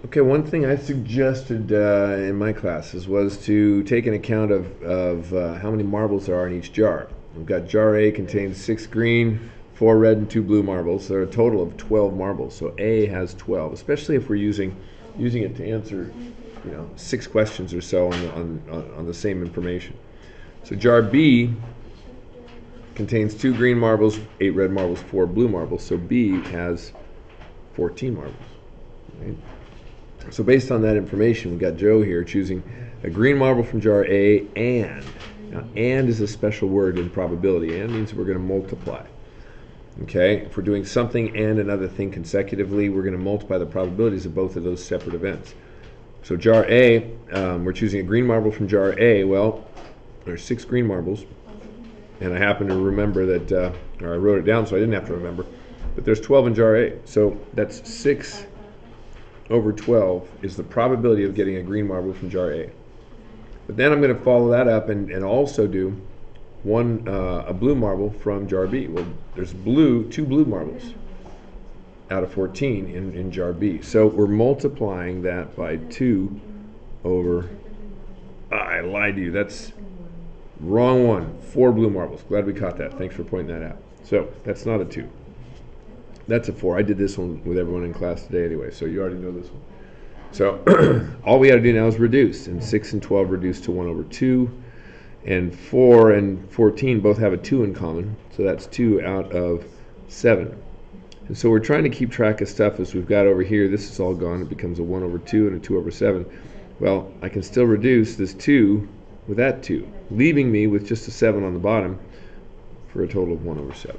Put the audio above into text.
Okay, one thing I suggested in my classes was to take an account of how many marbles there are in each jar. We've got jar A contains 6 green, 4 red, and 2 blue marbles. There are a total of 12 marbles, so A has 12, especially if we're using it to answer 6 questions or so on the same information. So jar B contains 2 green marbles, 8 red marbles, 4 blue marbles, so B has 14 marbles. Right? So based on that information, we've got Joe here choosing a green marble from jar A and. Now, and is a special word in probability. And means we're going to multiply. Okay? If we're doing something and another thing consecutively, we're going to multiply the probabilities of both of those separate events. So jar A, we're choosing a green marble from jar A. Well, there's 6 green marbles. And I happen to remember that, or I wrote it down so I didn't have to remember, but there's 12 in jar A. So that's 6 over 12 is the probability of getting a green marble from jar A. But then I'm going to follow that up and also do a blue marble from jar B. Well, there's 2 blue marbles out of 14 in jar B. So we're multiplying that by 2 over, I lied to you, that's wrong one, 4 blue marbles. Glad we caught that. Thanks for pointing that out. So that's not a 2. That's a 4. I did this one with everyone in class today anyway, so you already know this one. So all we got to do now is reduce, and 6 and 12 reduce to 1 over 2, and 4 and 14 both have a 2 in common, so that's 2 out of 7. And so we're trying to keep track of stuff as we've got over here. This is all gone. It becomes a 1 over 2 and a 2 over 7. Well, I can still reduce this 2 with that 2, leaving me with just a 7 on the bottom for a total of 1 over 7.